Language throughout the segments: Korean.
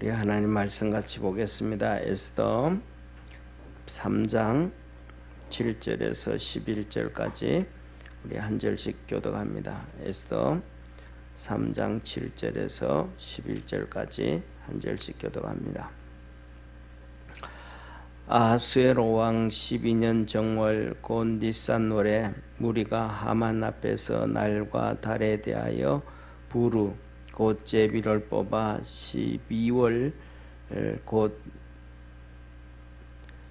우리 하나님 말씀 같이 보겠습니다. 에스더 3장 7절에서 11절까지 우리 한 절씩 교독합니다. 에스더 3장 7절에서 11절까지 한 절씩 교독합니다. 아하수에로 왕 12년 정월 곧 니산월에 무리가 하만 앞에서 날과 달에 대하여 부르 곧 제비를 뽑아 12월 곧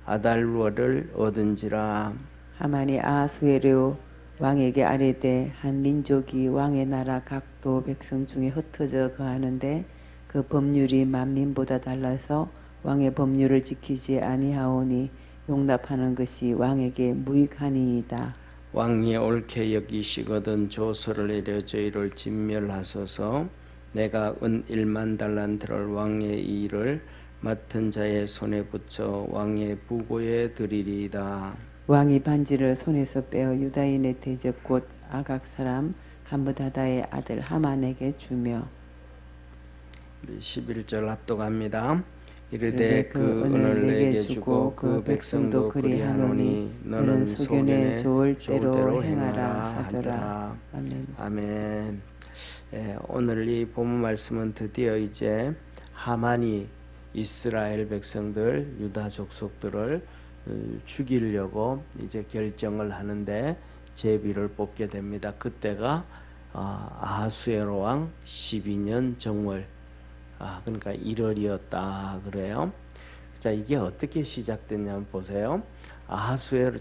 아달월을 얻은지라. 하만이 아하수에로 왕에게 아뢰되 한 민족이 왕의 나라 각도 백성 중에 흩어져 거하는데 그 법률이 만민보다 달라서 왕의 법률을 지키지 아니하오니 용납하는 것이 왕에게 무익하니이다. 왕이 옳게 여기시거든 조서를 내려 저희를 진멸하소서. 내가 은 1만 달란트를 왕의 일을 맡은 자의 손에 붙여 왕의 부고에 드리리이다. 왕이 반지를 손에서 빼어 유다인의 대적 곧 아각 사람 함므다다의 아들 하만에게 주며 11절 합독합니다. 이르되 그 은을 내게 주고 그 백성도 그리하노니 너는 소견에 좋을 대로 행하라 하더라. 아멘. 오늘 이 본문 말씀은 드디어 이제 하만이 이스라엘 백성들 유다 족속들을 죽이려고 이제 결정을 하는데 제비를 뽑게 됩니다. 그때가 아하수에로 왕 12년 정월 그러니까 1월이었다 그래요. 자, 이게 어떻게 시작됐냐면 보세요. 아하수에로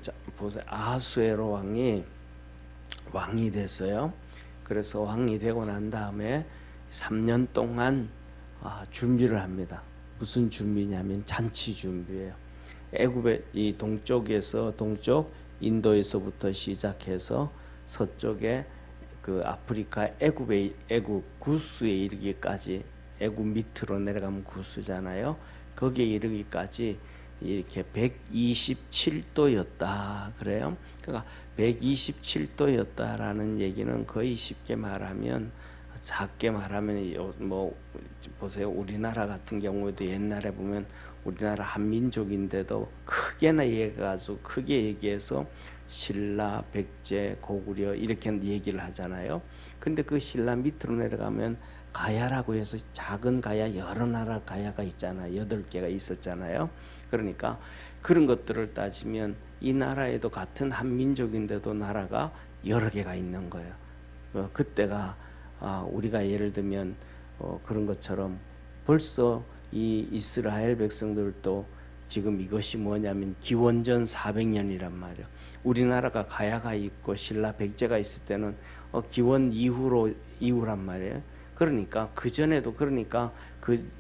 왕이 됐어요. 그래서 왕이 되고 난 다음에 3년 동안 준비를 합니다. 무슨 준비냐면 잔치 준비예요. 애굽의 이 동쪽 인도에서부터 시작해서 서쪽에 그 아프리카 애굽 구스에 이르기까지, 애굽 밑으로 내려가면 구스잖아요. 거기에 이르기까지 이렇게 127도였다 그래요. 그러니까 127도였다라는 얘기는 거의 쉽게 말하면, 작게 말하면 뭐 보세요. 우리나라 같은 경우에도 옛날에 보면 우리나라 한민족인데도 크게 얘기해서 신라, 백제, 고구려 이렇게 얘기를 하잖아요. 근데 그 신라 밑으로 내려가면 가야라고 해서 작은 가야, 여러 나라 가야가 있잖아요. 8개가 있었잖아요. 그러니까 그런 것들을 따지면 이 나라에도 같은 한민족인데도 나라가 여러 개가 있는 거예요. 그때가 우리가 예를 들면 그런 것처럼 벌써 이 이스라엘 백성들도 지금 이것이 뭐냐면 기원전 400년이란 말이에요. 우리나라가 가야가 있고 신라, 백제가 있을 때는 기원 이후란 말이에요. 그러니까 그 전에도, 그러니까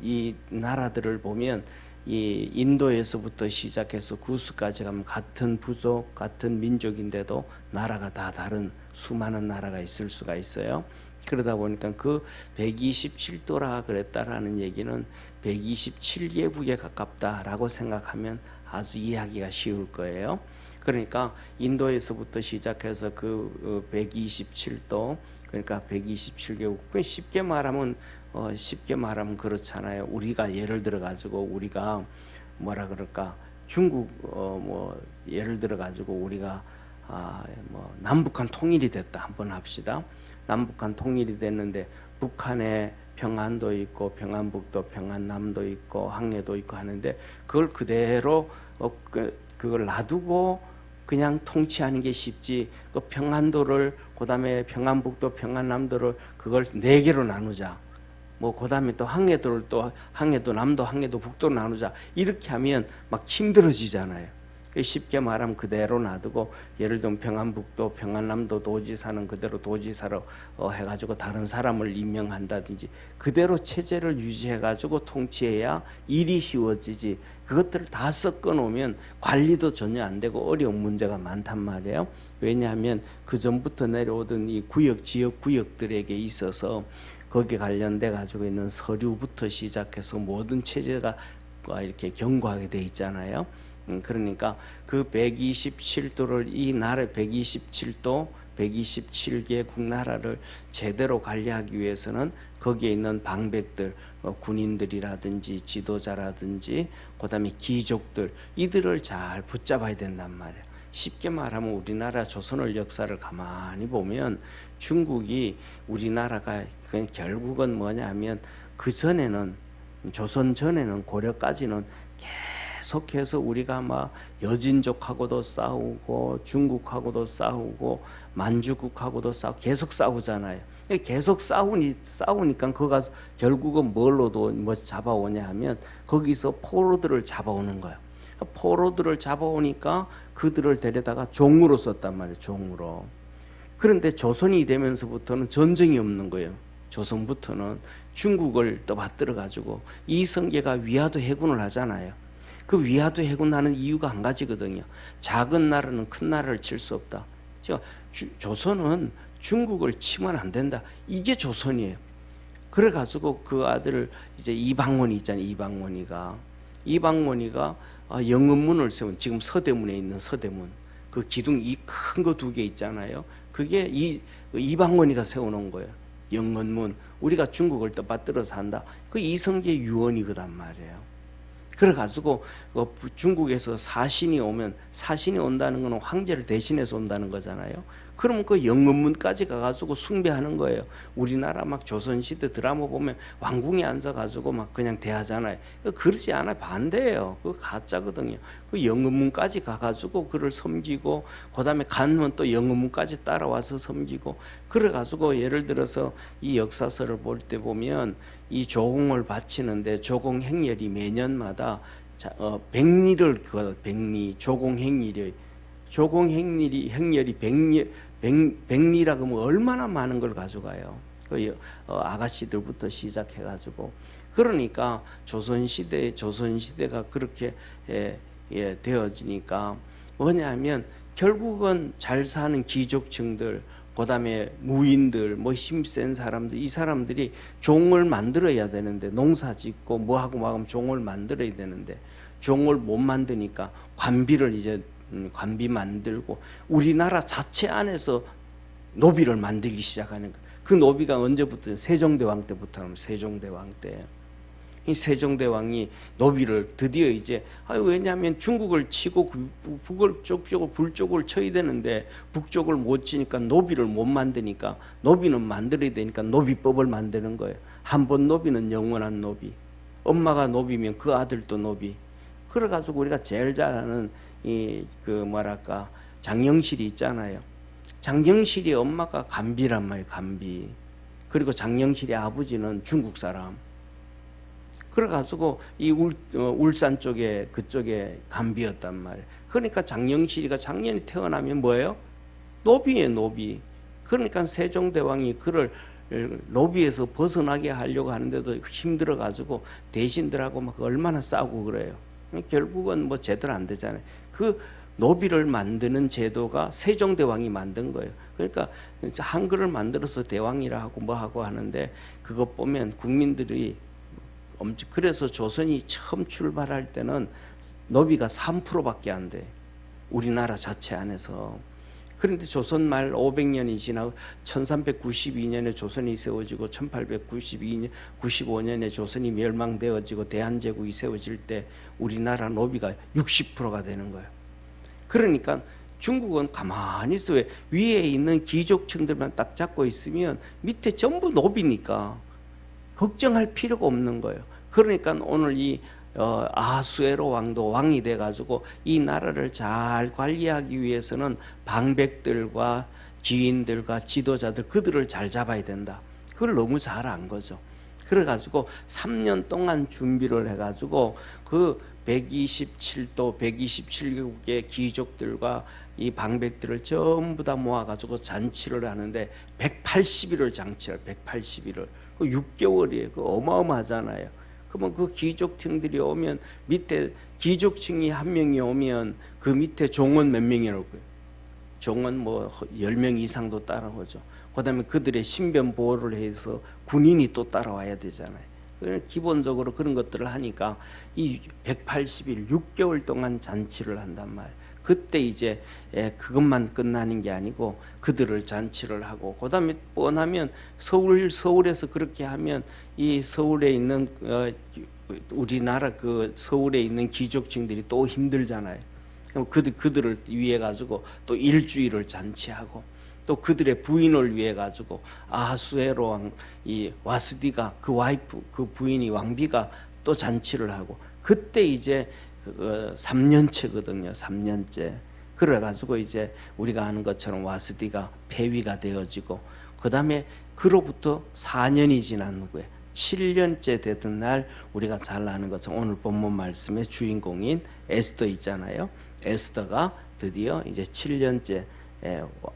이 나라들을 보면 이 인도에서부터 시작해서 구스까지 가면 같은 부족, 같은 민족인데도 나라가 다 다른 수많은 나라가 있을 수가 있어요. 그러다 보니까 그 127도라 그랬다라는 얘기는 127개국에 가깝다라고 생각하면 아주 이해하기가 쉬울 거예요. 그러니까 인도에서부터 시작해서 그 127도, 그러니까 127개국, 쉽게 말하면 그렇잖아요. 우리가 예를 들어 가지고 우리가 뭐라 그럴까, 중국 예를 들어 가지고 우리가 남북한 통일이 됐다 한번 합시다. 남북한 통일이 됐는데 북한에 평안도 있고 평안북도, 평안남도 있고 항해도 있고 하는데 그걸 그대로 그걸 놔두고 그냥 통치하는 게 쉽지, 그 평안도를, 그다음에 평안북도, 평안남도를 그걸 4개로 나누자, 그다음에 또 항해도 남도, 항해도 북도로 나누자, 이렇게 하면 막 힘들어지잖아요. 쉽게 말하면 그대로 놔두고, 예를 들면 평안북도, 평안남도 도지사는 그대로 도지사로 해가지고 다른 사람을 임명한다든지 그대로 체제를 유지해가지고 통치해야 일이 쉬워지지, 그것들을 다 섞어 놓으면 관리도 전혀 안 되고 어려운 문제가 많단 말이에요. 왜냐하면 그 전부터 내려오던 이 지역 구역들에게 있어서 거기에 관련돼 가지고 있는 서류부터 시작해서 모든 체제가 이렇게 견고하게 돼 있잖아요. 그러니까 그 127도를, 이 나라 127도 127개국 나라를 제대로 관리하기 위해서는 거기에 있는 방백들, 군인들이라든지 지도자라든지 그다음에 귀족들 이들을 잘 붙잡아야 된단 말이에요. 쉽게 말하면 우리나라 조선을 역사를 가만히 보면 중국이 우리나라가 결국은 뭐냐면 그 전에는 조선 전에는 고려까지는 계속해서 우리가 막 여진족하고도 싸우고 중국하고도 싸우고 만주국하고도 싸우고 계속 싸우잖아요. 계속 싸우니까 그가 결국은 뭘로도 뭐 잡아오냐 하면 거기서 포로들을 잡아오는 거예요. 포로들을 잡아오니까 그들을 데려다가 종으로 썼단 말이에요. 종으로. 그런데 조선이 되면서부터는 전쟁이 없는 거예요. 조선부터는 중국을 떠받들어 가지고 이성계가 위화도 해군을 하잖아요. 그 위화도 해군하는 이유가 한 가지거든요. 작은 나라는 큰 나라를 칠 수 없다. 조선은 중국을 치면 안 된다. 이게 조선이에요. 그래가지고 그 아들을 이제 이방원이 있잖아요. 이방원이가 영은문을 세운, 지금 서대문에 있는 서대문, 그 기둥 이 큰 거 2개 있잖아요. 그게 이방원이가 세워놓은 거예요. 영은문. 우리가 중국을 떠받들어서 한다. 그 이성계 유언이거단 말이에요. 그래가지고 중국에서 사신이 온다는 건 황제를 대신해서 온다는 거잖아요. 그러면 그 영은문까지 가가지고 숭배하는 거예요. 우리나라 막 조선시대 드라마 보면 왕궁에 앉아가지고 막 그냥 대하잖아요. 그렇지 않아요. 반대예요. 그거 가짜거든요. 그 영은문까지 가가지고 그를 섬기고, 그 다음에 가면 또 영은문까지 따라와서 섬기고, 그래가지고 예를 들어서 이 역사서를 볼 때 보면 이 조공을 바치는데 조공 행렬이 매년마다 백리를 조공 행렬이 백리라고 하면 얼마나 많은 걸 가져가요. 아가씨들부터 시작해가지고. 그러니까 조선시대가 그렇게 되어지니까 뭐냐면 결국은 잘 사는 귀족층들, 그 다음에 무인들, 뭐 힘센 사람들, 이 사람들이 종을 만들어야 되는데, 농사 짓고 뭐하고 막 하면 종을 만들어야 되는데, 종을 못 만드니까 관비 만들고, 우리나라 자체 안에서 노비를 만들기 시작하는 거예요. 그 노비가 언제부터? 세종대왕 때부터 하면 세종대왕 때. 이 세종대왕이 노비를 드디어 이제, 왜냐하면 중국을 치고 북쪽을 쳐야 되는데 북쪽을 못 치니까 노비를 못 만드니까, 노비는 만들어야 되니까 노비법을 만드는 거예요. 한 번 노비는 영원한 노비. 엄마가 노비면 그 아들도 노비. 그래가지고 우리가 제일 잘 아는 장영실이 있잖아요. 장영실이 엄마가 간비란 말이에요. 간비. 그리고 장영실의 아버지는 중국 사람. 그래가지고 이 울산 쪽에 그쪽에 간비였단 말이에요. 그러니까 장영실이가 작년에 태어나면 뭐예요? 노비예요, 노비. 그러니까 세종대왕이 그를 노비에서 벗어나게 하려고 하는데도 힘들어가지고 대신들하고 막 얼마나 싸우고 그래요. 결국은 뭐 제대로 안 되잖아요. 그 노비를 만드는 제도가 세종대왕이 만든 거예요. 그러니까 한글을 만들어서 대왕이라 하고 뭐 하고 하는데, 그것 보면 국민들이 그래서 조선이 처음 출발할 때는 노비가 3%밖에 안 돼. 우리나라 자체 안에서. 그런데 조선 말 500년이 지나고 1392년에 조선이 세워지고 1895년에 조선이 멸망되어지고 대한제국이 세워질 때 우리나라 노비가 60%가 되는 거예요. 그러니까 중국은 가만히 있어. 위에 있는 귀족층들만 딱 잡고 있으면 밑에 전부 노비니까 걱정할 필요가 없는 거예요. 그러니까 오늘 이 아수에로 왕도 왕이 돼가지고 이 나라를 잘 관리하기 위해서는 방백들과 기인들과 지도자들, 그들을 잘 잡아야 된다. 그걸 너무 잘 안 거죠. 그래가지고 3년 동안 준비를 해가지고 그 127도 127개국의 귀족들과 이 방백들을 전부 다 모아가지고 잔치를 하는데 180일을 잔치를 180일을. 그 6개월이에요. 그 어마어마하잖아요. 그러면 그 귀족층들이 오면, 밑에 귀족층이 한 명이 오면 그 밑에 종은 몇 명이라고요? 종은 뭐 10명 이상도 따라오죠. 그 다음에 그들의 신변 보호를 해서 군인이 또 따라와야 되잖아요. 기본적으로 그런 것들을 하니까 이 180일 6개월 동안 잔치를 한단 말이에요. 그때 이제 그것만 끝나는 게 아니고 그들을 잔치를 하고, 그 다음에 뻔하면 서울에서 그렇게 하면 이 서울에 있는 우리나라 그 서울에 있는 귀족층들이 또 힘들잖아요. 그럼 그들을 위해 가지고 또 일주일을 잔치하고 또 그들의 부인을 위해 가지고 아하수에로 왕 이 와스디가 그 와이프 그 부인이 왕비가 또 잔치를 하고 그때 이제 3년째거든요. 3년째. 그래 가지고 이제 우리가 아는 것처럼 와스디가 폐위가 되어지고 그다음에 그로부터 4년이 지난 후에 7년째 되던 날 우리가 잘 아는 것처럼 오늘 본문 말씀의 주인공인 에스더 있잖아요. 에스더가 드디어 이제 7년째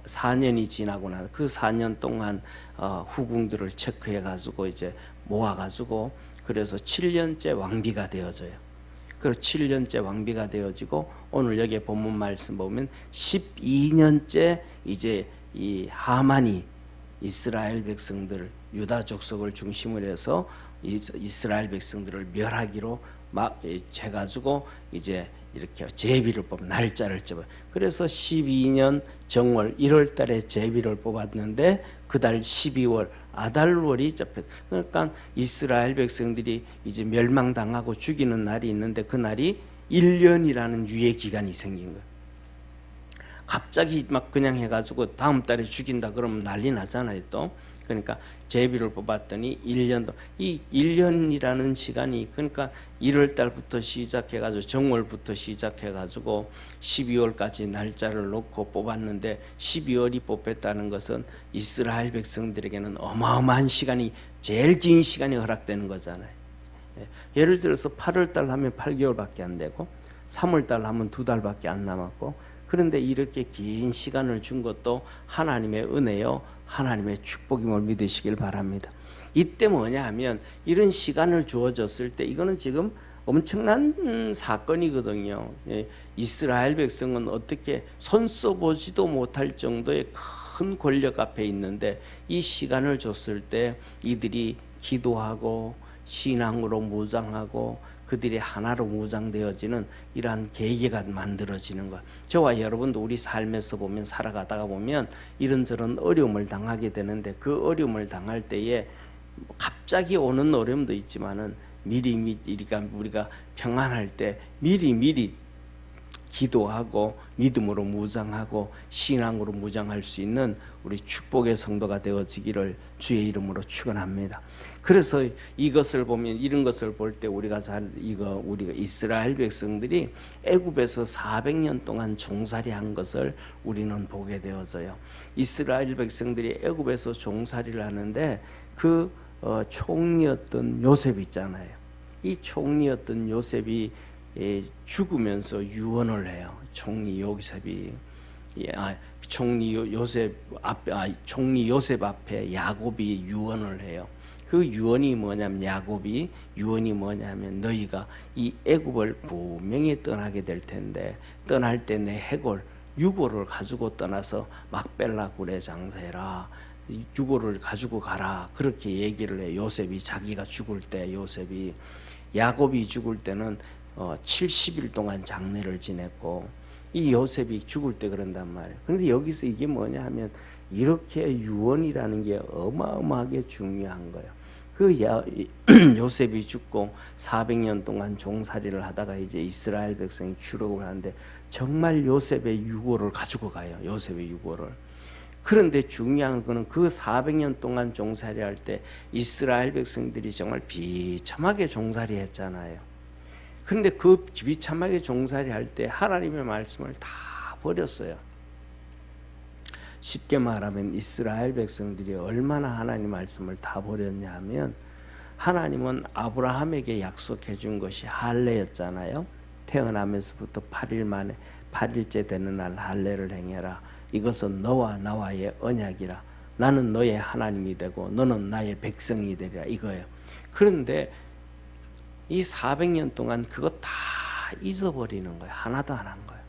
4년이 지나고 나서 그 4년 동안 후궁들을 체크해 가지고 이제 모아 가지고 그래서 7년째 왕비가 되어져요. 그리고 7년째 왕비가 되어지고 오늘 여기 본문 말씀 보면 12년째 이제 이 하만이 이스라엘 백성들 유다 족속을 중심으로 해서 이스라엘 백성들을 멸하기로 막 해가지고 이제 이렇게 제비를 뽑 날짜를 잡아. 그래서 12년 정월 1월 달에 제비를 뽑았는데 그달 12월 아달월이 잡혔. 그러니까 이스라엘 백성들이 이제 멸망당하고 죽이는 날이 있는데 그 날이 1년이라는 유예 기간이 생긴 거예요. 갑자기 막 그냥 해가지고 다음 달에 죽인다 그러면 난리 나잖아요 또. 그러니까 제비를 뽑았더니 1년도 이 1년이라는 시간이 그러니까 1월 달부터 시작해가지고 정월부터 시작해가지고 12월까지 날짜를 놓고 뽑았는데 12월이 뽑혔다는 것은 이스라엘 백성들에게는 어마어마한 시간이 제일 긴 시간이 허락되는 거잖아요. 예를 들어서 8월 달 하면 8개월밖에 안 되고 3월 달 하면 2달밖에 안 남았고 그런데 이렇게 긴 시간을 준 것도 하나님의 은혜요 하나님의 축복임을 믿으시길 바랍니다. 이때 뭐냐 하면 이런 시간을 주어졌을 때 이거는 지금 엄청난 사건이거든요. 이스라엘 백성은 어떻게 손 써보지도 못할 정도의 큰 권력 앞에 있는데 이 시간을 줬을 때 이들이 기도하고 신앙으로 무장하고 그들이 하나로 무장되어지는 이러한 계기가 만들어지는 것. 저와 여러분도 우리 삶에서 보면 살아가다가 보면 이런저런 어려움을 당하게 되는데 그 어려움을 당할 때에 갑자기 오는 어려움도 있지만은 미리 우리가 평안할 때 미리 기도하고 믿음으로 무장하고 신앙으로 무장할 수 있는 우리 축복의 성도가 되어지기를 주의 이름으로 축원합니다. 그래서 이것을 보면 이런 것을 볼 때 우리가 우리가 이스라엘 백성들이 애굽에서 400년 동안 종살이한 것을 우리는 보게 되어져요. 이스라엘 백성들이 애굽에서 종살이를 하는데 그 총리였던 요셉 있잖아요. 이 총리였던 요셉이 죽으면서 유언을 해요. 총리 요셉 앞에 야곱이 유언을 해요. 그 유언이 뭐냐면 너희가 이 애굽을 분명히 떠나게 될 텐데 떠날 때 내 해골 유골을 가지고 떠나서 막벨라 굴에 장사해라. 유골을 가지고 가라. 그렇게 얘기를 해. 요셉이 자기가 죽을 때 야곱이 죽을 때는 70일 동안 장례를 지냈고 이 요셉이 죽을 때 그런단 말이에요. 그런데 여기서 이게 뭐냐 하면 이렇게 유언이라는 게 어마어마하게 중요한 거예요. 요셉이 죽고 400년 동안 종살이를 하다가 이제 이스라엘 백성이 출애굽을 하는데 정말 요셉의 유골을 가지고 가요. 요셉의 유골을. 그런데 중요한 거는 그 400년 동안 종살이 할 때 이스라엘 백성들이 정말 비참하게 종살이 했잖아요. 그런데 그 비참하게 종살이 할 때 하나님의 말씀을 다 버렸어요. 쉽게 말하면 이스라엘 백성들이 얼마나 하나님 말씀을 다 버렸냐 하면 하나님은 아브라함에게 약속해 준 것이 할례였잖아요. 태어나면서부터 8일 만에 8일째 되는 날 할례를 행해라. 이것은 너와 나와의 언약이라. 나는 너의 하나님이 되고 너는 나의 백성이 되리라 이거예요. 그런데 이 400년 동안 그거 다 잊어버리는 거예요. 하나도 안 한 거예요.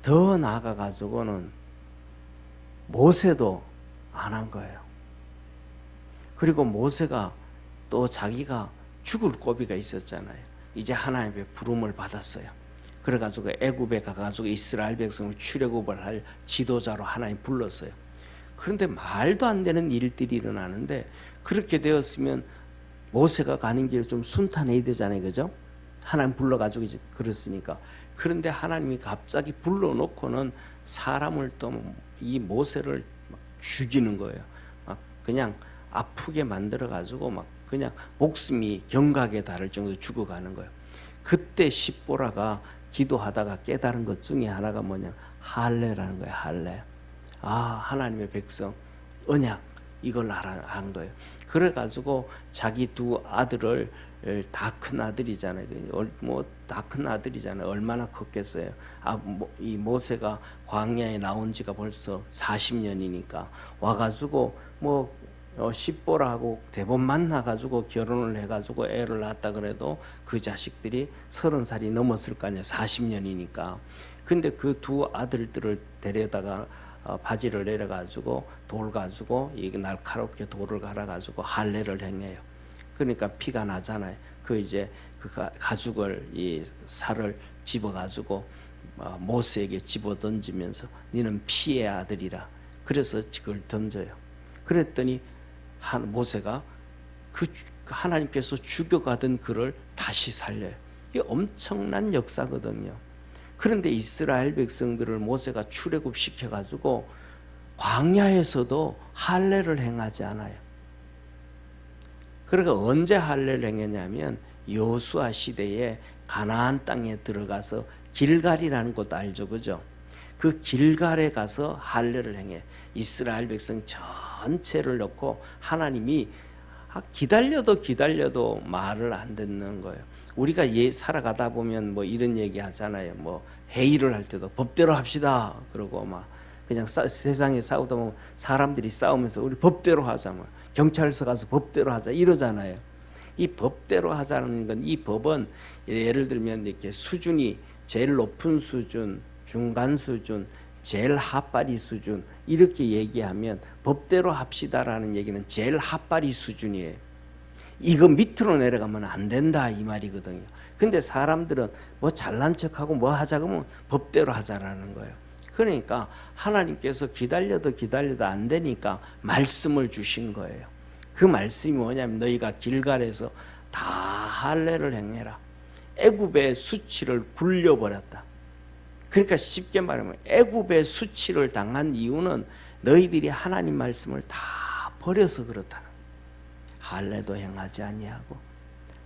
더 나아가가지고는 모세도 안 한 거예요. 그리고 모세가 또 자기가 죽을 고비가 있었잖아요. 이제 하나님의 부름을 받았어요. 그래가지고 애굽에 가가지고 이스라엘 백성을 출애굽을 할 지도자로 하나님 불렀어요. 그런데 말도 안 되는 일들이 일어나는데 그렇게 되었으면 모세가 가는 길을 좀 순탄해야 되잖아요, 그죠? 하나님 불러가지고 이제 그랬으니까. 그런데 하나님이 갑자기 불러놓고는 사람을 또 이 모세를 막 죽이는 거예요. 막 그냥 아프게 만들어가지고 막 그냥 목숨이 경각에 달할 정도로 죽어가는 거예요. 그때 십보라가 기도하다가 깨달은 것 중에 하나가 뭐냐, 할례라는 거예요. 할례. 아, 하나님의 백성 언약, 이걸 한 거예요. 그래가지고 자기 두 아들을, 다 큰 아들이잖아요. 뭐 다 큰 아들이잖아요. 얼마나 컸겠어요. 이 모세가 광야에 나온 지가 벌써 40년이니까 와가지고 뭐 십보라하고 대본 만나가지고 결혼을 해가지고 애를 낳았다 그래도 그 자식들이 30살이 넘었을 거 아니에요. 40년이니까. 근데 그 두 아들들을 데려다가 바지를 내려가지고 돌 가지고 이게 날카롭게 돌을 갈아가지고 할례를 행해요. 그러니까 피가 나잖아요. 그 이제 그 가죽을, 이 살을 집어가지고 모세에게 집어 던지면서 너는 피의 아들이라. 그래서 그걸 던져요. 그랬더니 모세가 그 하나님께서 죽여가던 그를 다시 살려요. 이게 엄청난 역사거든요. 그런데 이스라엘 백성들을 모세가 출애굽시켜가지고 광야에서도 할례를 행하지 않아요. 그러니까 언제 할례를 행했냐면 여호수아 시대에 가나안 땅에 들어가서 길갈이라는 곳 알죠, 그죠? 그 길갈에 가서 할례를 행해. 이스라엘 백성 전체를 넣고 하나님이 기다려도 말을 안 듣는 거예요. 우리가 살아가다 보면 뭐 이런 얘기 하잖아요. 뭐 회의를 할 때도 법대로 합시다. 그러고 막 그냥 세상에 싸우다 보면 사람들이 싸우면서 우리 법대로 하자. 뭐 경찰서 가서 법대로 하자 이러잖아요. 이 법대로 하자는 건, 이 법은 예를 들면 이렇게 수준이 제일 높은 수준, 중간 수준, 제일 핫바리 수준 이렇게 얘기하면 법대로 합시다라는 얘기는 제일 핫바리 수준이에요. 이거 밑으로 내려가면 안 된다 이 말이거든요. 근데 사람들은 뭐 잘난 척하고 뭐 하자 그러면 법대로 하자라는 거예요. 그러니까 하나님께서 기다려도 안 되니까 말씀을 주신 거예요. 그 말씀이 뭐냐면 너희가 길갈에서 다 할례를 행해라. 애굽의 수치를 굴려버렸다. 그러니까 쉽게 말하면 애굽의 수치를 당한 이유는 너희들이 하나님 말씀을 다 버려서 그렇다. 할례도 행하지 아니하고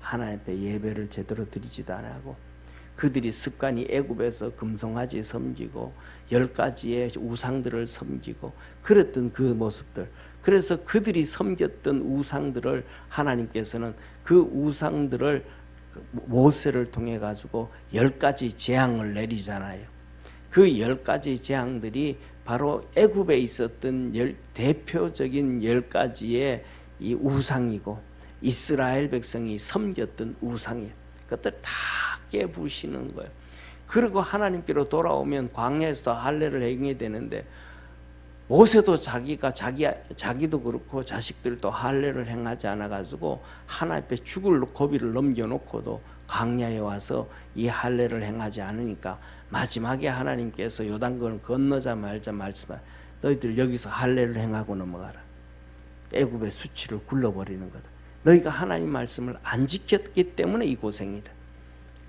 하나님 앞에 예배를 제대로 드리지도 않고 그들이 습관이 애굽에서 금송아지 섬기고 10가지의 우상들을 섬기고 그랬던 그 모습들, 그래서 그들이 섬겼던 우상들을 하나님께서는 그 우상들을 모세를 통해 가지고 10가지 재앙을 내리잖아요. 그 10가지 재앙들이 바로 애굽에 있었던 대표적인 10가지의 이 우상이고 이스라엘 백성이 섬겼던 우상이에요. 그것들 다 깨부시는 거예요. 그리고 하나님께로 돌아오면 광야에서 할례를 행해야 되는데 모세도 자기도 그렇고 자식들도 할례를 행하지 않아 가지고 하나님 앞에 죽을 고비를 넘겨놓고도 광야에 와서 이 할례를 행하지 않으니까 마지막에 하나님께서 요단강을 건너자 말자 말씀하시고 너희들 여기서 할례를 행하고 넘어가라. 애굽의 수치를 굴러버리는 거다. 너희가 하나님 말씀을 안 지켰기 때문에 이 고생이다.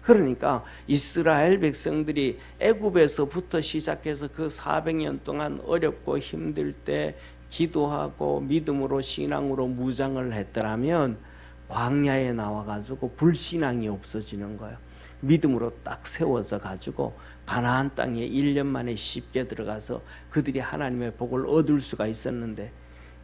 그러니까 이스라엘 백성들이 애굽에서부터 시작해서 그 400년 동안 어렵고 힘들 때 기도하고 믿음으로 신앙으로 무장을 했더라면 광야에 나와가지고 불신앙이 없어지는 거예요. 믿음으로 딱 세워져 가지고 가나안 땅에 1년 만에 쉽게 들어가서 그들이 하나님의 복을 얻을 수가 있었는데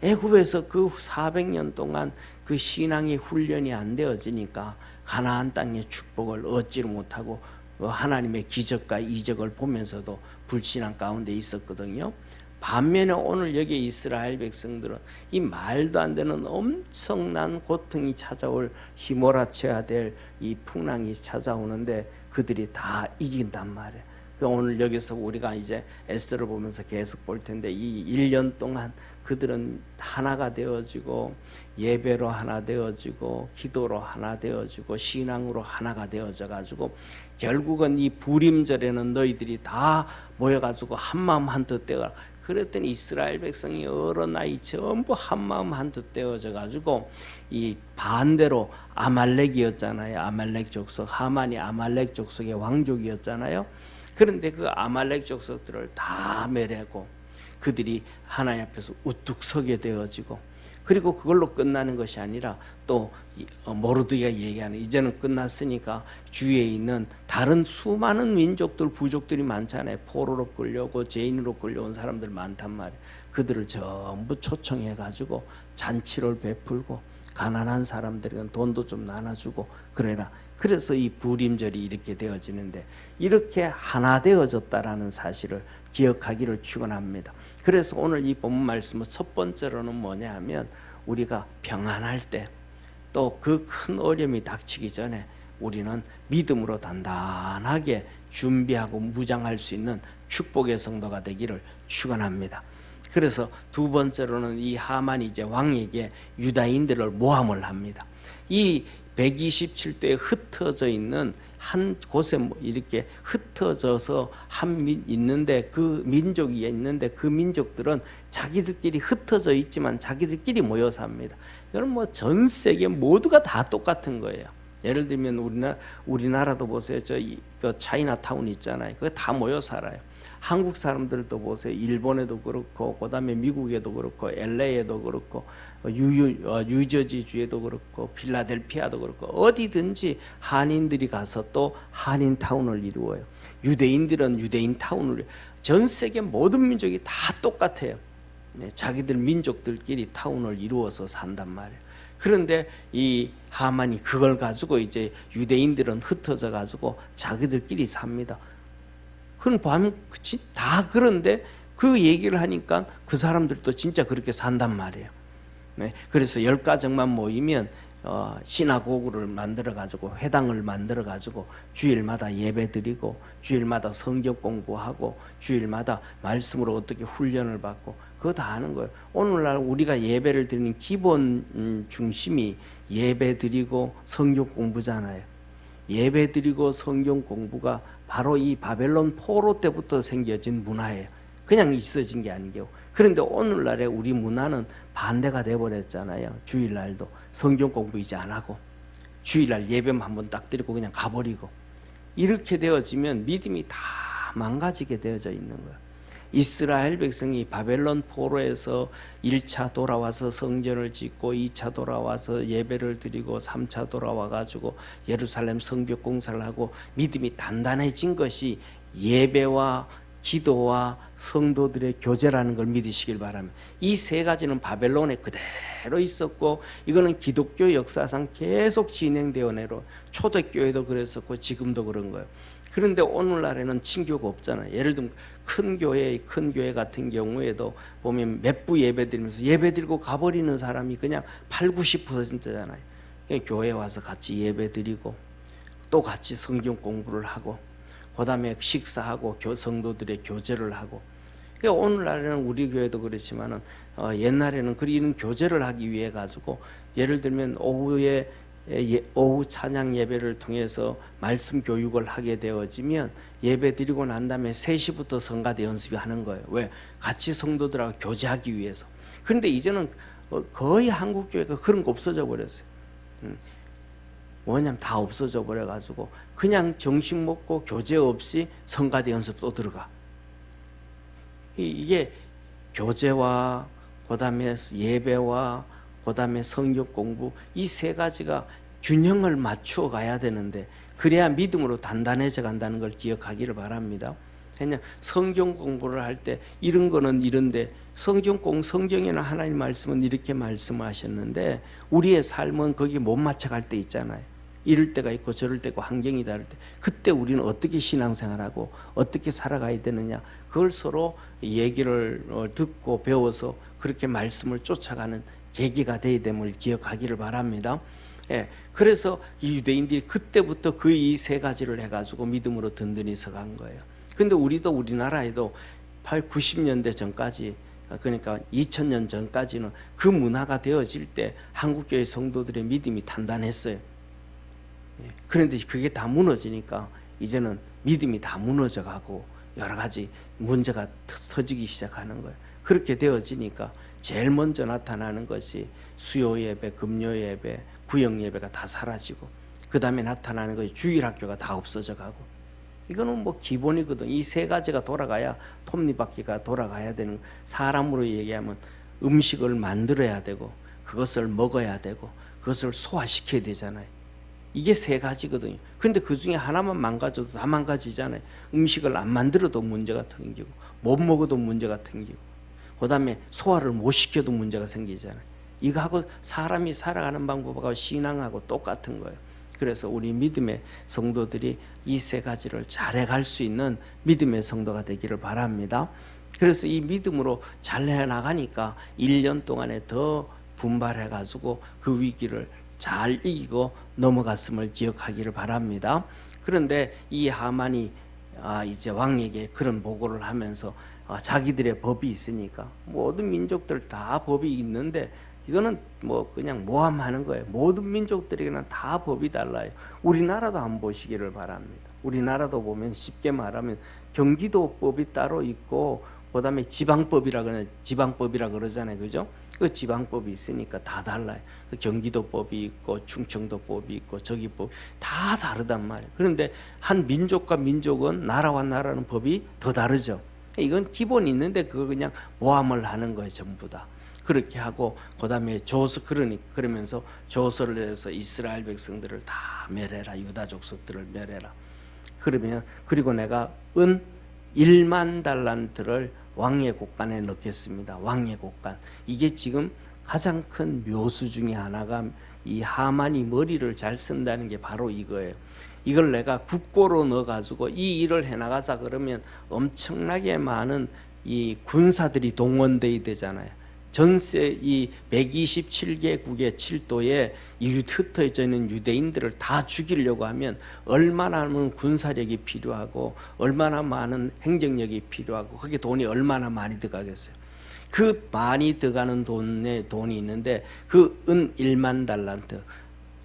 애굽에서 그 400년 동안 그 신앙의 훈련이 안 되어지니까 가나안 땅의 축복을 얻지를 못하고 하나님의 기적과 이적을 보면서도 불신앙 가운데 있었거든요. 반면에 오늘 여기 이스라엘 백성들은 이 말도 안 되는 엄청난 고통이 찾아올 휘몰아쳐야 될 이 풍랑이 찾아오는데 그들이 다 이긴단 말이에요. 오늘 여기서 우리가 이제 에스더를 보면서 계속 볼 텐데 이 1년 동안 그들은 하나가 되어지고 예배로 하나 되어지고 기도로 하나 되어지고 신앙으로 하나가 되어져 가지고 결국은 이 부림절에는 너희들이 다 모여가지고 한마음 한뜻 되어 그랬더니 이스라엘 백성이 여러 나이 전부 한마음 한뜻 되어져 가지고 이 반대로 아말렉이었잖아요. 아말렉 족속, 하만이 아말렉 족속의 왕족이었잖아요. 그런데 그 아말렉 족속들을 다 멸하고 그들이 하나님 앞에서 우뚝 서게 되어지고, 그리고 그걸로 끝나는 것이 아니라 또 모르드가 얘기하는, 이제는 끝났으니까 주위에 있는 다른 수많은 민족들, 부족들이 많잖아요. 포로로 끌려오고 죄인으로 끌려온 사람들 많단 말이에요. 그들을 전부 초청해 가지고 잔치를 베풀고 가난한 사람들에게는 돈도 좀 나눠주고 그래라. 그래서 이 부림절이 이렇게 되어지는데, 이렇게 하나 되어졌다라는 사실을 기억하기를 축원합니다. 그래서 오늘 이 본문 말씀은 첫 번째로는 뭐냐 하면, 우리가 평안할 때 또 그 큰 어려움이 닥치기 전에 우리는 믿음으로 단단하게 준비하고 무장할 수 있는 축복의 성도가 되기를 축원합니다. 그래서 두 번째로는 이 하만이 이제 왕에게 유다인들을 모함을 합니다. 이 127도에 흩어져 있는 한 곳에 이렇게 흩어져서 있는데, 그 민족이 있는데 그 민족들은 자기들끼리 흩어져 있지만 자기들끼리 모여 삽니다. 여러분, 뭐 전 세계 모두가 다 똑같은 거예요. 예를 들면 우리나라도 보세요. 그 차이나타운 있잖아요. 그거 다 모여 살아요. 한국 사람들도 보세요. 일본에도 그렇고, 그다음에 미국에도 그렇고, LA에도 그렇고, 뉴저지주에도 그렇고, 필라델피아도 그렇고, 어디든지 한인들이 가서 또 한인타운을 이루어요. 유대인들은 유대인타운을, 전 세계 모든 민족이 다 똑같아요. 자기들 민족들끼리 타운을 이루어서 산단 말이에요. 그런데 이 하만이 그걸 가지고 이제 유대인들은 흩어져 가지고 자기들끼리 삽니다. 그건 다 그런데 그 얘기를 하니까 그 사람들도 진짜 그렇게 산단 말이에요. 네, 그래서 10가정만 모이면 시나고그를 만들어 가지고, 회당을 만들어 가지고 주일마다 예배드리고, 주일마다 성경 공부하고, 주일마다 말씀으로 어떻게 훈련을 받고, 그거 다 하는 거예요. 오늘날 우리가 예배를 드리는 기본 중심이 예배드리고 성경 공부잖아요. 예배드리고 성경 공부가 바로 이 바벨론 포로 때부터 생겨진 문화예요. 그냥 있어진 게 아니고. 그런데 오늘날의 우리 문화는 반대가 돼버렸잖아요. 주일날도 성경 공부 이제 안 하고, 주일날 예배만 한번 딱 드리고 그냥 가버리고, 이렇게 되어지면 믿음이 다 망가지게 되어져 있는 거예요. 이스라엘 백성이 바벨론 포로에서 1차 돌아와서 성전을 짓고, 2차 돌아와서 예배를 드리고, 3차 돌아와 가지고 예루살렘 성벽 공사를 하고 믿음이 단단해진 것이 예배와 기도와 성도들의 교제라는 걸 믿으시길 바랍니다. 이 세 가지는 바벨론에 그대로 있었고, 이거는 기독교 역사상 계속 진행되어 내려, 초대교회도 그랬었고 지금도 그런 거예요. 그런데 오늘날에는 친교가 없잖아요. 예를 들면 큰 교회 같은 경우에도 보면 몇 부 예배 드리면서 예배 드리고 가버리는 사람이 그냥 80-90%잖아요. 교회 와서 같이 예배 드리고 또 같이 성경 공부를 하고, 그 다음에 식사하고 성도들의 교제를 하고. 그러니까 오늘날에는 우리 교회도 그렇지만은 옛날에는 이런 교제를 하기 위해 가지고, 예를 들면 오후 찬양 예배를 통해서 말씀 교육을 하게 되어지면 예배 드리고 난 다음에 3시부터 성가대 연습이 하는 거예요. 왜? 같이 성도들하고 교제하기 위해서. 그런데 이제는 거의 한국 교회가 그런 거 없어져 버렸어요. 뭐냐면 다 없어져 버려 가지고 그냥 정식 먹고 교제 없이 성가대 연습 또 들어가. 이게 교제와 그다음에 예배와 그다음에 성경 공부, 이 세 가지가 균형을 맞추어 가야 되는데, 그래야 믿음으로 단단해져 간다는 걸 기억하기를 바랍니다. 그냥 성경 공부를 할 때 이런 거는 이런데, 성경에는 하나님 말씀은 이렇게 말씀하셨는데 우리의 삶은 거기에 못 맞춰갈 때 있잖아요. 이럴 때가 있고 저럴 때고 환경이 다를 때, 그때 우리는 어떻게 신앙생활하고 어떻게 살아가야 되느냐, 그걸 서로 얘기를 듣고 배워서 그렇게 말씀을 쫓아가는 계기가 되어야 됨을 기억하기를 바랍니다. 예, 그래서 이 유대인들이 그때부터 그 이 세 가지를 해가지고 믿음으로 든든히 서간 거예요. 근데 우리도 우리나라에도 90년대 전까지, 그러니까 2000년 전까지는 그 문화가 되어질 때 한국교회 성도들의 믿음이 단단했어요. 그런데 그게 다 무너지니까 이제는 믿음이 다 무너져가고 여러 가지 문제가 터지기 시작하는 거예요. 그렇게 되어지니까 제일 먼저 나타나는 것이 수요 예배, 금요 예배, 구역 예배가 다 사라지고, 그 다음에 나타나는 것이 주일학교가 다 없어져 가고. 이거는 뭐 기본이거든. 이 세 가지가 돌아가야 톱니바퀴가 돌아가야 되는, 사람으로 얘기하면 음식을 만들어야 되고 그것을 먹어야 되고 그것을 소화시켜야 되잖아요. 이게 세 가지거든요. 근데 그 중에 하나만 망가져도 다 망가지잖아요. 음식을 안 만들어도 문제가 생기고, 못 먹어도 문제가 생기고, 그 다음에 소화를 못 시켜도 문제가 생기잖아요. 이거하고 사람이 살아가는 방법하고 신앙하고 똑같은 거예요. 그래서 우리 믿음의 성도들이 이 세 가지를 잘해갈 수 있는 믿음의 성도가 되기를 바랍니다. 그래서 이 믿음으로 잘 해나가니까 1년 동안에 더 분발해가지고 그 위기를 잘 이기고 넘어갔음을 기억하기를 바랍니다. 그런데 이 하만이 이제 왕에게 그런 보고를 하면서 자기들의 법이 있으니까, 모든 민족들 다 법이 있는데 이거는 뭐 그냥 모함하는 거예요. 모든 민족들에게는 다 법이 달라요. 우리나라도 한번 보시기를 바랍니다. 우리나라도 보면 쉽게 말하면 경기도법이 따로 있고, 그 다음에 지방법이라 그러잖아요. 그죠? 그 지방법이 있으니까 다 달라요. 그 경기도법이 있고 충청도법이 있고 저기법 다 다르단 말이에요. 그런데 한 민족과 민족은, 나라와 나라는 법이 더 다르죠. 이건 기본이 있는데 그걸 그냥 모함을 하는 거예요. 전부 다. 그렇게 하고, 그 다음에 그러면서 조서를 해서 이스라엘 백성들을 다 멸해라. 유다 족속들을 멸해라. 그리고 내가 은 1만 달란트를 왕의 곳간에 넣겠습니다. 왕의 곳간. 이게 지금 가장 큰 묘수 중에 하나가, 이 하만이 머리를 잘 쓴다는 게 바로 이거예요. 이걸 내가 국고로 넣어가지고 이 일을 해나가자 그러면 엄청나게 많은 이 군사들이 동원돼야 되잖아요. 전세 이 127개국의 7도에 흩어져 있는 유대인들을 다 죽이려고 하면 얼마나 많은 군사력이 필요하고 얼마나 많은 행정력이 필요하고, 거기에 돈이 얼마나 많이 들어가겠어요. 그 많이 들어가는 돈이 있는데, 그 은 1만 달란트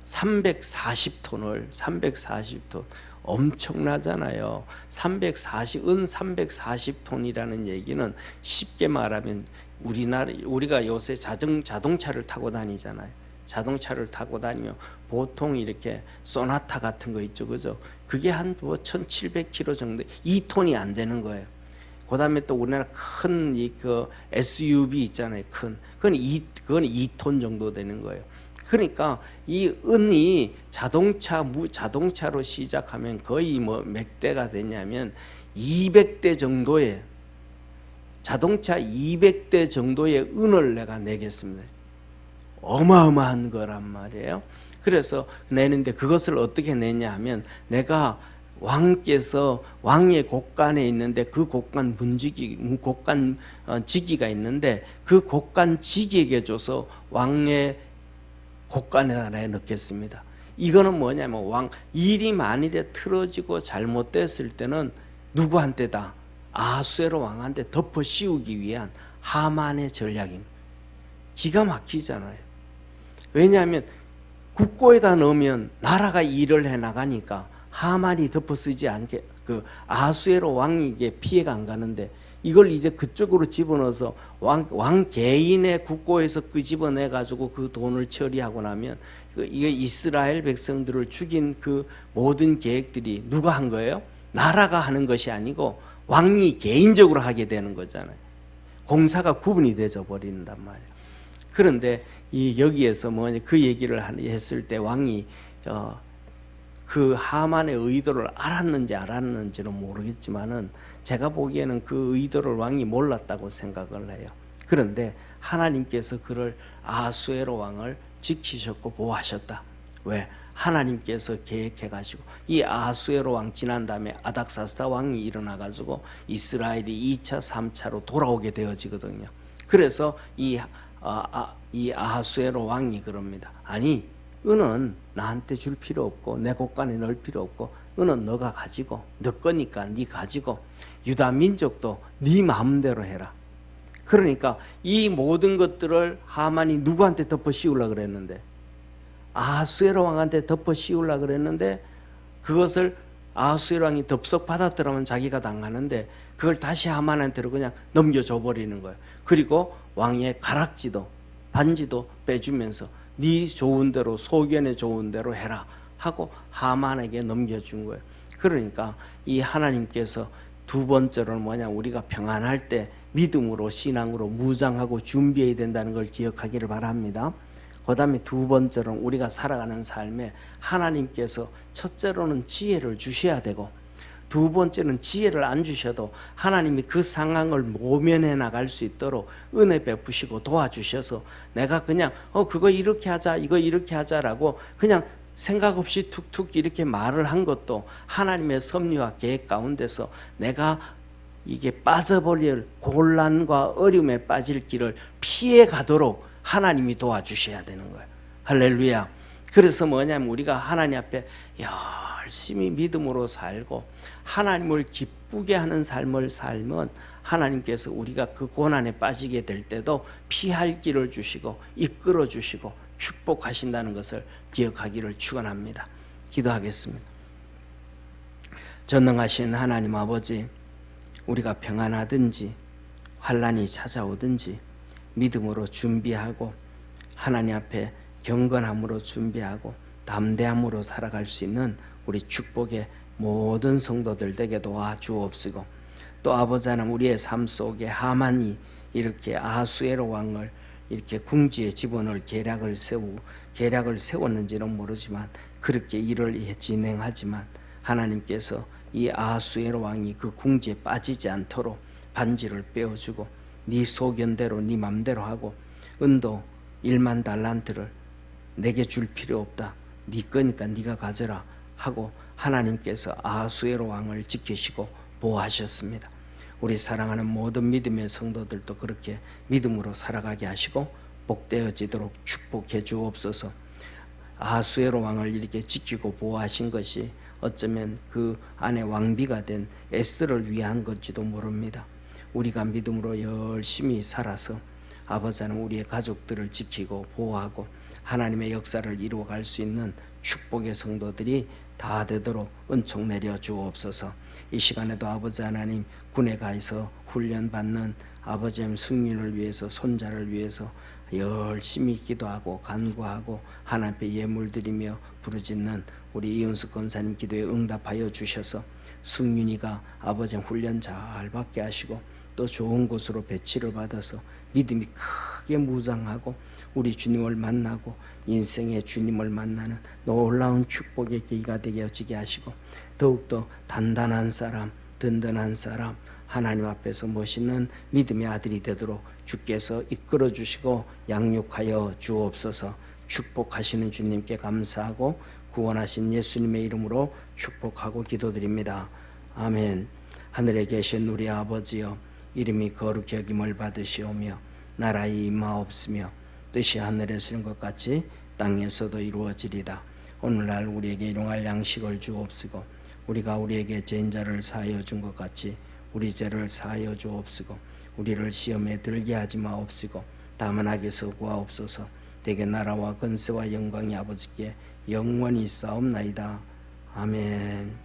340톤을 340톤 엄청나잖아요. 은 340톤이라는 얘기는 쉽게 말하면 우리가 요새 자동차를 타고 다니잖아요. 자동차를 타고 다니면 보통 이렇게 소나타 같은 거 있죠, 그죠? 그게 한 1,700km 정도, 2톤이 안 되는 거예요. 그 다음에 또 우리나라 큰 그 SUV 있잖아요, 큰. 그건 2톤 정도 되는 거예요. 그러니까 이 은이 자동차로 시작하면 거의 몇 대가 되냐면 200대 정도의, 자동차 200대 정도의 은을 내가 내겠습니다. 어마어마한 거란 말이에요. 그래서 내는데 그것을 어떻게 내냐 하면, 내가 왕께서 왕의 곳간에 있는데 그 곳간 지기가 있는데 그 곳간 지기에게 줘서 왕의 곳간에다 넣겠습니다. 이거는 뭐냐면 일이 만일에 틀어지고 잘못됐을 때는 누구한테다? 아수에로 왕한테 덮어 씌우기 위한 하만의 전략입니다. 기가 막히잖아요. 왜냐하면 국고에다 넣으면 나라가 일을 해나가니까 하만이 덮어 쓰지 않게, 그 아수에로 왕에게 피해가 안 가는데, 이걸 이제 그쪽으로 집어넣어서 왕 개인의 국고에서 끄집어내 가지고 그 돈을 처리하고 나면, 이게 이스라엘 백성들을 죽인 그 모든 계획들이 누가 한 거예요? 나라가 하는 것이 아니고 왕이 개인적으로 하게 되는 거잖아요. 공사가 구분이 되져 버린단 말이에요. 그런데 여기에서 그 얘기를 했을 때 왕이 그 하만의 의도를 알았는지는 모르겠지만은, 제가 보기에는 그 의도를 왕이 몰랐다고 생각을 해요. 그런데 하나님께서 그를 아수에로 왕을 지키셨고 보호하셨다. 왜? 하나님께서 계획해가지고 이 아수에로 왕 지난 다음에 아닥사스다 왕이 일어나가지고 이스라엘이 2차, 3차로 돌아오게 되어지거든요. 그래서 이 아수에로 왕이 그럽니다. 아니, 은은 나한테 줄 필요 없고 내 곳간에 넣을 필요 없고, 은은 너가 가지고, 너 거니까 네 가지고, 유다 민족도 네 마음대로 해라. 그러니까 이 모든 것들을 하만이 누구한테 덮어 씌우려고 그랬는데, 아수에로 왕한테 덮어 씌우려고 그랬는데, 그것을 아수에로 왕이 덥석 받았더라면 자기가 당하는데, 그걸 다시 하만한테로 그냥 넘겨줘 버리는 거예요. 그리고 왕의 가락지도 반지도 빼주면서 네 좋은 대로 소견에 좋은 대로 해라 하고 하만에게 넘겨준 거예요. 그러니까 이 하나님께서 두 번째로는 뭐냐, 우리가 평안할 때 믿음으로 신앙으로 무장하고 준비해야 된다는 걸 기억하기를 바랍니다. 그 다음에 두 번째로는 우리가 살아가는 삶에 하나님께서 첫째로는 지혜를 주셔야 되고, 두 번째는 지혜를 안 주셔도 하나님이 그 상황을 모면해 나갈 수 있도록 은혜 베푸시고 도와주셔서 내가 그냥 그거 이렇게 하자 이거 이렇게 하자라고 그냥 생각 없이 툭툭 이렇게 말을 한 것도 하나님의 섭리와 계획 가운데서 내가 이게 빠져버릴 곤란과 어려움에 빠질 길을 피해 가도록 하나님이 도와주셔야 되는 거예요. 할렐루야. 그래서 뭐냐면 우리가 하나님 앞에 열심히 믿음으로 살고 하나님을 기쁘게 하는 삶을 살면 하나님께서 우리가 그 고난에 빠지게 될 때도 피할 길을 주시고 이끌어 주시고 축복하신다는 것을 기억하기를 축원합니다. 기도하겠습니다. 전능하신 하나님 아버지, 우리가 평안하든지 환난이 찾아오든지 믿음으로 준비하고 하나님 앞에 경건함으로 준비하고 담대함으로 살아갈 수 있는 우리 축복의 모든 성도들 되게 도와주옵시고, 또 아버지 하나님, 우리의 삶 속에 하만이 이렇게 아하수에로 왕을 이렇게 궁지에 집어넣을 계략을 세웠는지는 모르지만 그렇게 일을 진행하지만 하나님께서 이 아하수에로 왕이 그 궁지에 빠지지 않도록 반지를 빼어주고 네 소견대로 네 맘대로 하고 은도 1만 달란트를 내게 줄 필요 없다, 네 거니까 네가 가져라 하고 하나님께서 아하수에로 왕을 지키시고 보호하셨습니다. 우리 사랑하는 모든 믿음의 성도들도 그렇게 믿음으로 살아가게 하시고 복되어지도록 축복해 주옵소서. 아하수에로 왕을 이렇게 지키고 보호하신 것이 어쩌면 그 안에 왕비가 된 에스더를 위한 건지도 모릅니다. 우리가 믿음으로 열심히 살아서 아버지 하나님, 우리의 가족들을 지키고 보호하고 하나님의 역사를 이루어갈 수 있는 축복의 성도들이 다 되도록 은총 내려 주옵소서. 이 시간에도 아버지 하나님, 군에 가서 훈련받는 아버지 하나님 승윤을 위해서, 손자를 위해서 열심히 기도하고 간구하고 하나님 앞에 예물 드리며 부르짖는 우리 이은숙 권사님 기도에 응답하여 주셔서 승윤이가 아버지 훈련 잘 받게 하시고 또 좋은 곳으로 배치를 받아서 믿음이 크게 무장하고 우리 주님을 만나고 인생의 주님을 만나는 놀라운 축복의 계기가 되어지게 하시고 더욱더 단단한 사람, 든든한 사람, 하나님 앞에서 멋있는 믿음의 아들이 되도록 주께서 이끌어 주시고 양육하여 주옵소서. 축복하시는 주님께 감사하고 구원하신 예수님의 이름으로 축복하고 기도드립니다. 아멘. 하늘에 계신 우리 아버지여, 이름이 거룩히 여김을 받으시오며 나라의 임하옵시며 뜻이 하늘에서 이룬 것 같이 땅에서도 이루어지리다. 오늘날 우리에게 일용할 양식을 주옵시고 우리가 우리에게 죄인자를 사하여 준 것 같이 우리 죄를 사하여 주옵시고 우리를 시험에 들게 하지 마옵시고 다만 악에서 구하옵소서. 대개 나라와 권세와 영광이 아버지께 영원히 있사옵나이다. 아멘.